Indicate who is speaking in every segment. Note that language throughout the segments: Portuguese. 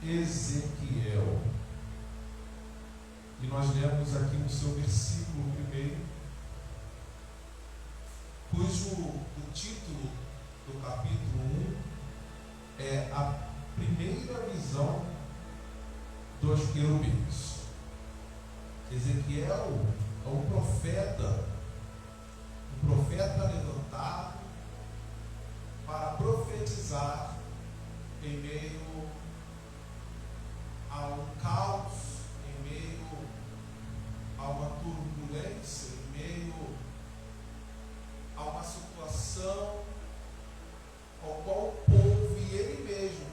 Speaker 1: Ezequiel. E nós lemos aqui no seu versículo 1, cujo o título do capítulo 1 é a primeira visão dos querubins. Ezequiel é um profeta levantado para profetizar em meio a um caos, em meio a uma turbulência, em meio a uma situação ao qual o povo e ele mesmo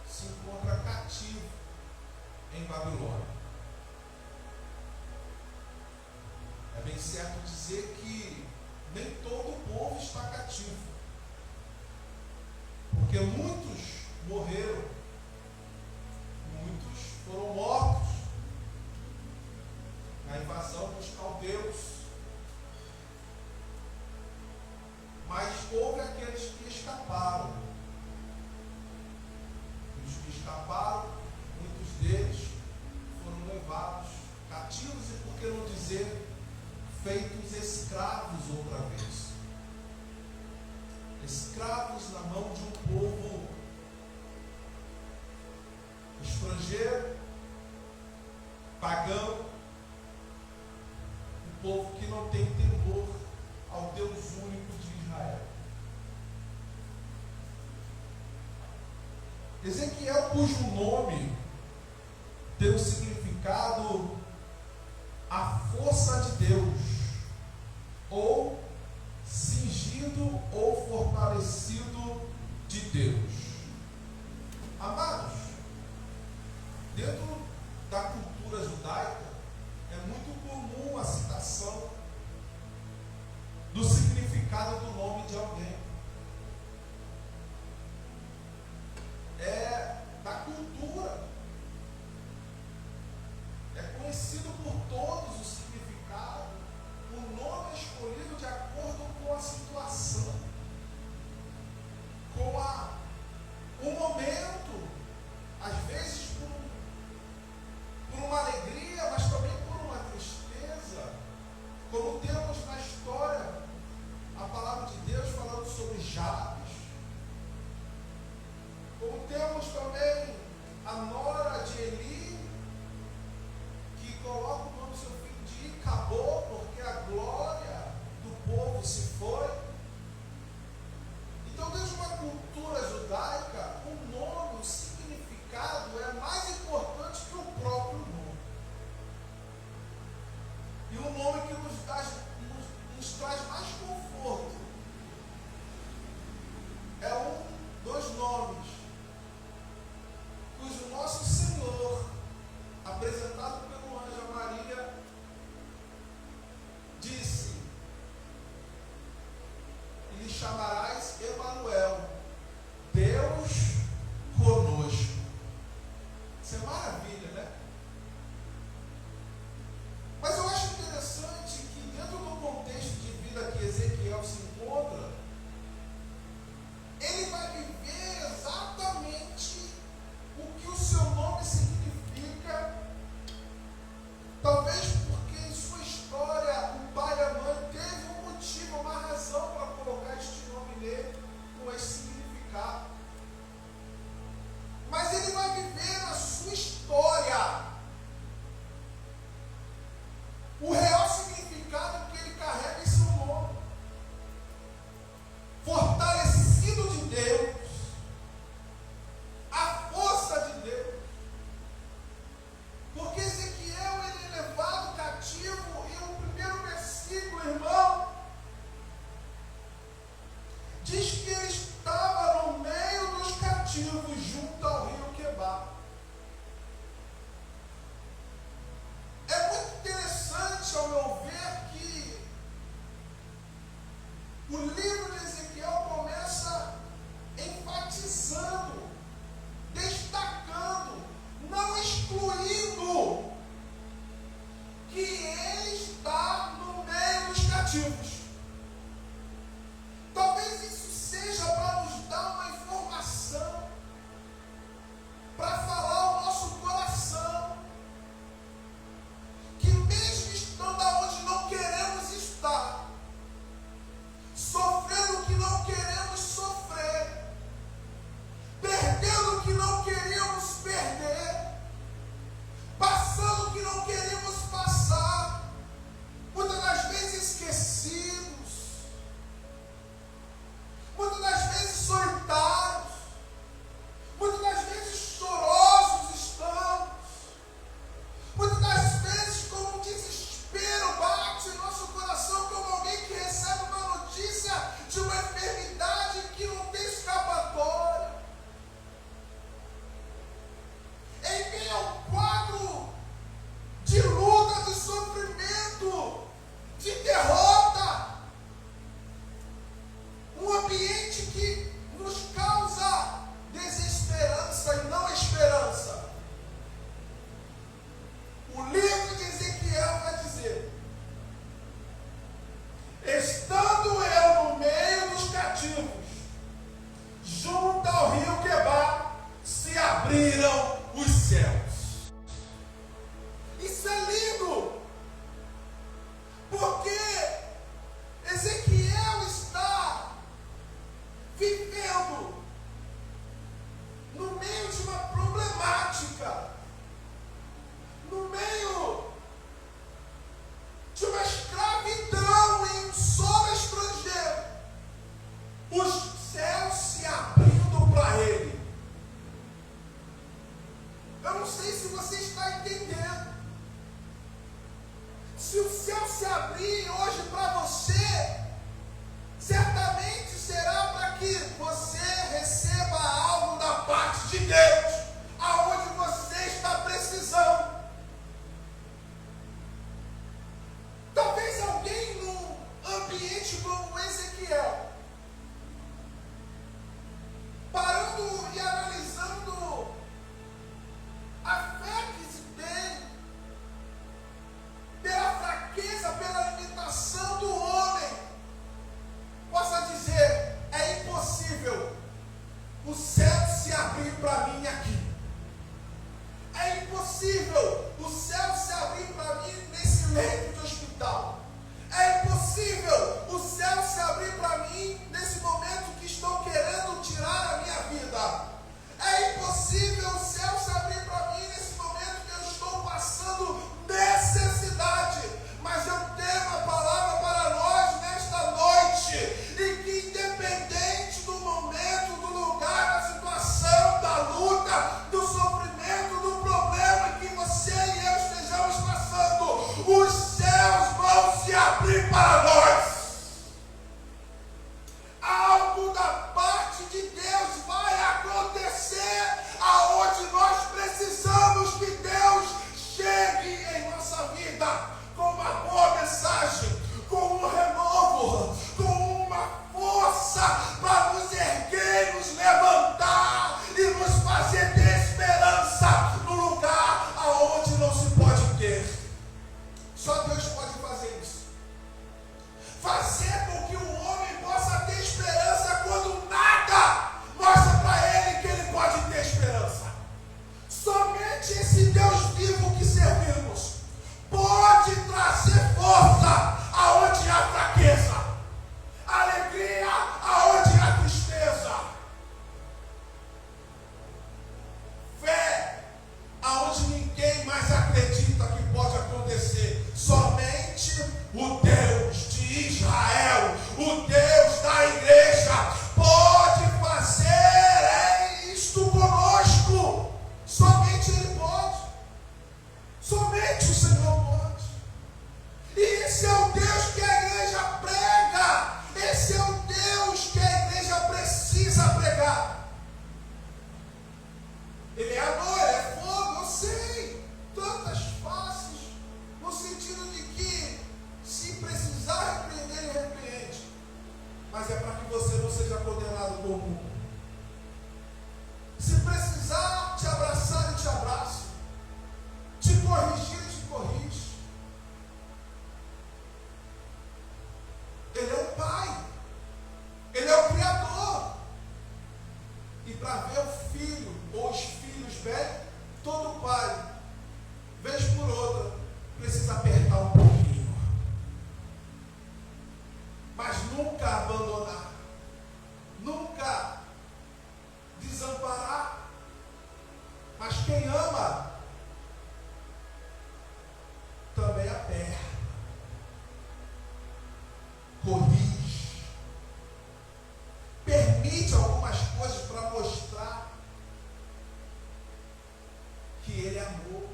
Speaker 1: se encontra cativo em Babilônia. É bem certo dizer que nem todo o povo está cativo, porque muitos morreram, muitos foram mortos na invasão dos caldeus, mas houve aqueles que escaparam. Os que escaparam, muitos deles foram levados cativos e, por que não dizer, feitos escravos outra vez. Escravos na mão de um povo estrangeiro, pagão, um povo que não tem temor ao Deus único de Israel. Ezequiel, cujo nome tem o significado a força de Deus, ou cingido ou fortalecido de Deus. Amados, dentro da cultura judaica é muito comum a citação do significado do nome de alguém. É da cultura. É conhecido por todos o significado, o nome é escolhido de acordo com a situação, com o momento, às vezes por uma alegria, mas também por uma tristeza, como temos na história a palavra de Deus falando sobre Jabes, como temos também a nora de Eli, que coloca o nome do seu filho de Icabô, porque a glória do povo se foi. Então, desde uma cultura judaica, o nome, o significado é mais importante que o próprio nome. E o nome que nos traz mais conforto é um dos nomes cujo nosso Deus, aonde você está precisando. Talvez alguém num ambiente como Ezequiel, parando e analisando a fé que se tem, pela fraqueza, pela limitação do homem, possa dizer: é impossível o céu se abrir para mim aqui. É impossível o céu se abrir para mim nesse leito de hospital. É impossível o céu se abrir para mim nesse momento que estão querendo tirar a minha vida. É impossível o céu se abrir para mim nesse momento que eu estou passando necessidade. Mas eu tenho a palavra para nós nesta noite, e que independente do momento, do lugar, da situação, da luta, do sofrimento, do problema que você e eu estejamos passando, os céus vão se abrir para nós. Algo da parte de Deus vai acontecer, aonde nós precisamos que Deus chegue em nossa vida com uma boa mensagem, com um renovo, com uma força para nos erguer, nos levantar e nos fazer ter esperança no lugar aonde não se pode ter. Só Deus pode fazer isso. Fazer com que o homem possa ter esperança quando nada mostra para ele que ele pode ter esperança. Somente esse Deus vivo que servimos pode trazer força aonde há fraqueza, alegria aonde há tristeza, fé aonde ninguém mais acredita que pode acontecer. Somente o Deus de Israel, o Deus da igreja, pode fazer isto conosco. Somente Ele pode. Somente o Senhor pode. E esse é o Deus que a igreja prega. Esse é o Deus que a igreja precisa pregar. Ele é amor, ele é fogo, eu sei. Tantas faces, no sentido de que, se precisar repreender, ele repreende. Mas é para que você não seja condenado por mundo. Se precisar te abraçar, ele te abraça. Te corrigir, ele te corrige. Ele é o Pai. Ele é o Criador. E para ver o filho, ou os filhos bem, todo pai, vez por outra, precisa apertar um pouquinho. Mas nunca abandonar. Nunca desamparar. Mas quem ama também aperta, corrige, permite algumas coisas para mostrar que ele amou.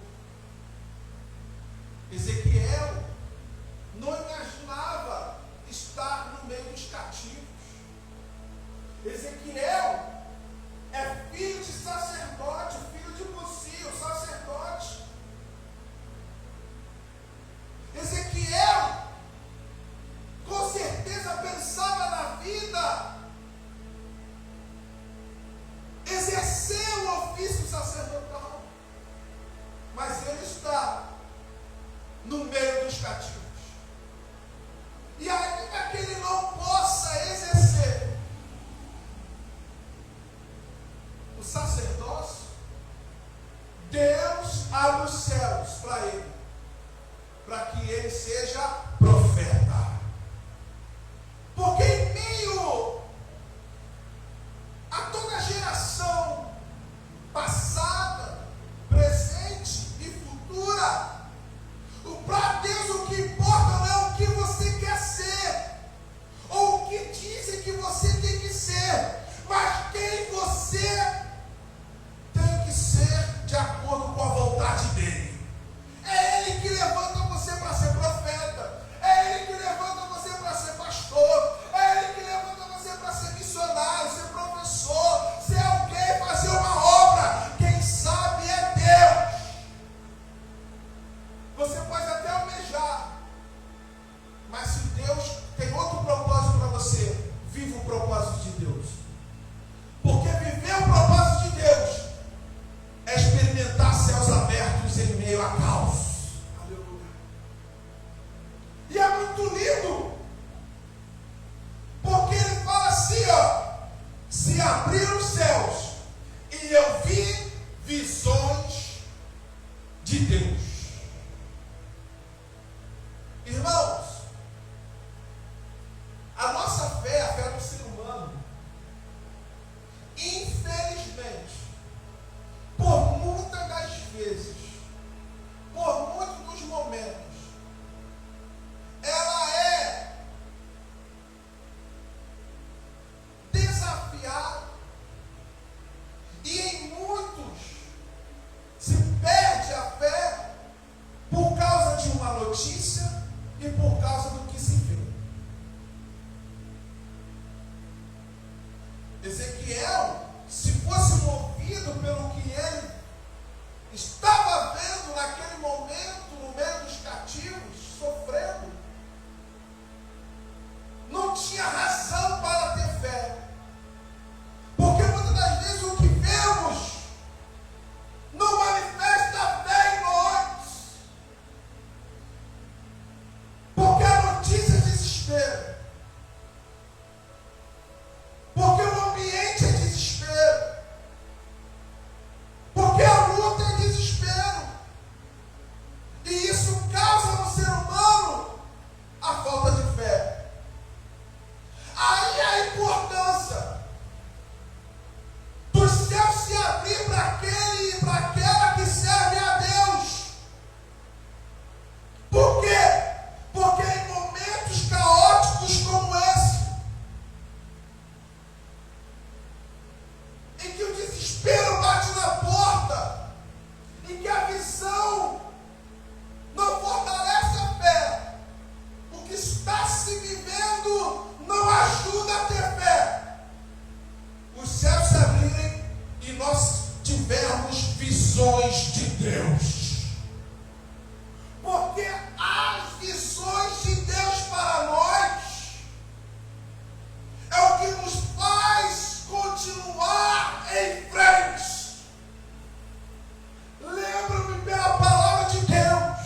Speaker 1: Ezequiel não imaginava estar no meio dos cativos. Ezequiel é filho de sacerdote, filho de Buzi, o sacerdote. Ezequiel, com certeza, pensava na vida, exercer o ofício sacerdotal, mas ele está no meio dos cativos. E ainda que ele não possa exercer o sacerdócio, Deus abre os céus para ele, para que ele seja profeta. Porque em meio a toda geração passada, presente e futura, para Deus o que importa não é o que você quer ser, ou o que dizem que você tem que ser, mas quem você tem que ser de acordo com a vontade dele. É ele que levanta você para ser profeta. céus e eu vi visões de Deus. Irmãos, a nossa fé, a fé do ser humano, infelizmente, por muitas das vezes, por muitos dos momentos, ela é desafiada e em muitos se perde a fé por causa de uma notícia e por causa do que se vê. Ezequiel, se fosse movido pelo que ele estava vendo naquele momento, no meio dos cativos, sofrendo, não tinha razão para ter fé. Porque muitas das vezes o que vemos não manifesta fé em nós. Porque a notícia é desespero. Porque o ambiente é desespero. Porque a luta é desespero. E isso causa no ser humano a falta de fé. Aí a importância dos céus se abrir para aquele e para aquela que serve a Deus. Por quê? Porque em momentos caóticos como esse, em que o desespero bate na porta, em que a visão não fortalece a fé, o que está se vivendo não ajuda a ter fé, os céus se abrirem e nós tivermos visões de Deus. Porque as visões de Deus para nós é o que nos faz continuar em frente. Lembro-me pela palavra de Deus,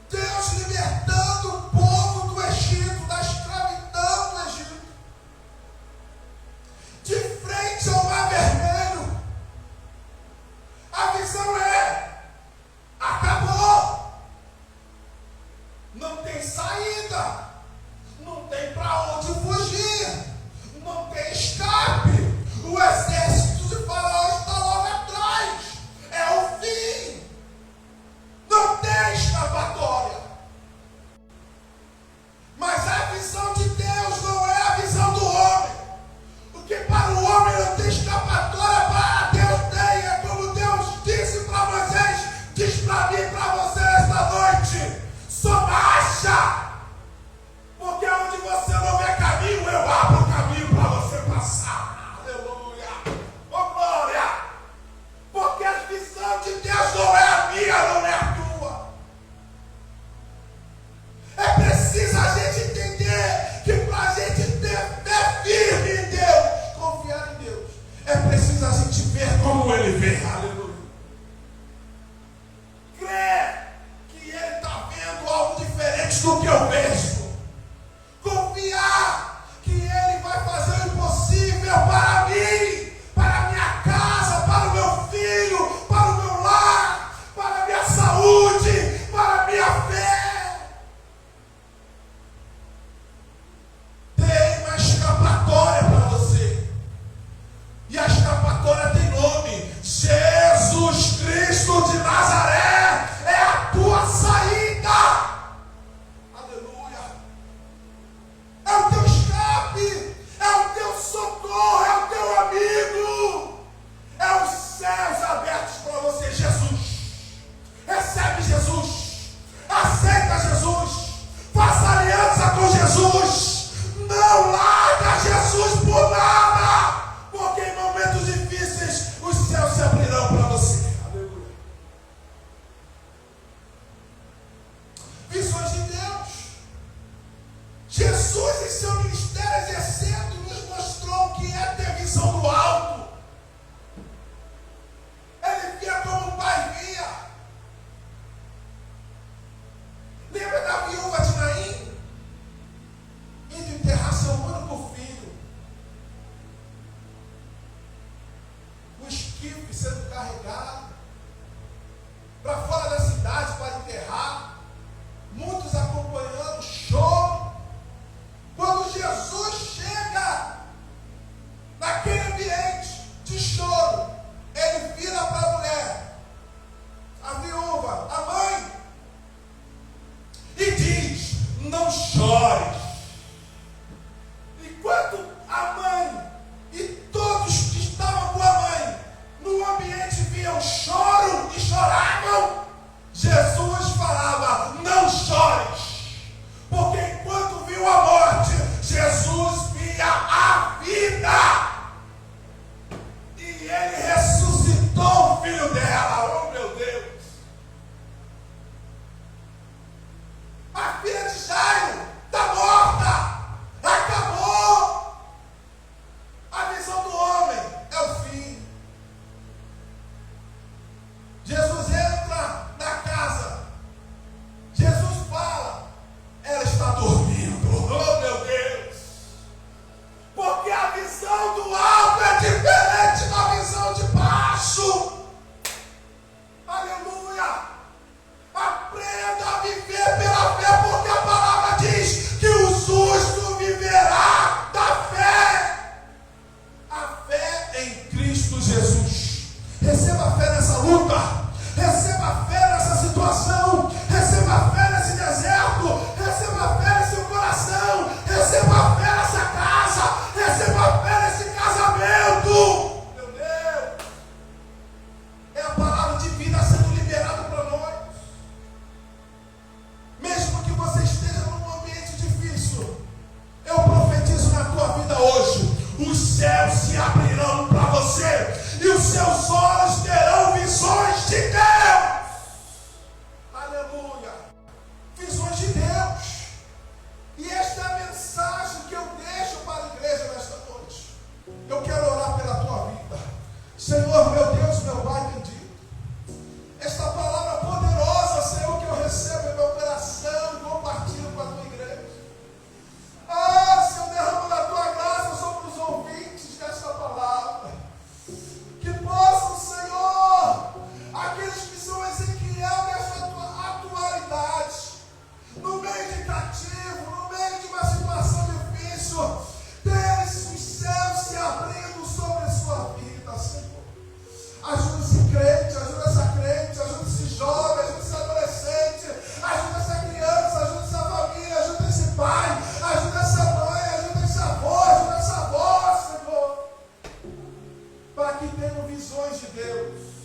Speaker 1: Deus libertando o povo do Egito, da escravidão do Egito, de frente ao Mar Vermelho. A visão esquife sendo carregado para fora da cidade para enterrar, muitos acompanhando, choro. Quando Jesus chega naquele ambiente de choro, ele vira para a mulher, a viúva, a mãe, e diz: não chores. Enquanto a mãe e todos que estavam com a mãe no ambiente viam choro e choravam, Jesus falava: não chores, porque enquanto viu a morte, Jesus via a vida, e ele ressuscitou o filho dela. Oh meu Deus! A filha de Jairo está morta, acabou. A visão do homem é o fim. Jesus entra na casa, Jesus fala, ela está dormindo. Oh meu Deus! Porque a visão do alto é diferente da visão de baixo. Aleluia! Aprenda a viver pela fé, porque a palavra diz que o justo viverá da fé. A fé em Cristo Jesus. Receba a fé nessa luta, receba a fé nessa situação, receba a fé nesse deserto, receba a fé nesse coração, receba a fé nessa casa, receba a fé nesse casamento. Meu Deus! É a palavra de vida sendo liberada para nós. Mesmo que você esteja num ambiente difícil, eu profetizo na tua vida hoje: os céus se abrirão para você e os seus olhos terão visões de Deus. Aleluia! Visões de Deus. E esta é a mensagem que eu deixo para a igreja nesta noite. Eu quero orar pela tua vida. Senhor, meu Deus, meu Pai bendito, esta palavra poderosa, Senhor, que eu recebo em meu coração e compartilho com a tua igreja. Ah, Senhor, derrama da tua graça sobre os ouvintes desta palavra. Que possam, Senhor, aqueles que são Ezequiel desta atualidade, no meio de cativo, no meio de uma situação difícil, ter os céus se abrindo sobre a sua vida, Senhor. Ajuda esse crente, ajuda essa crente, ajuda esse jovem, ajuda esse adolescente, ajuda essa criança, ajuda essa família, ajuda esse pai, ajuda essa mãe, ajuda esse avô, ajuda essa avó, Senhor, para que tenham visões de Deus.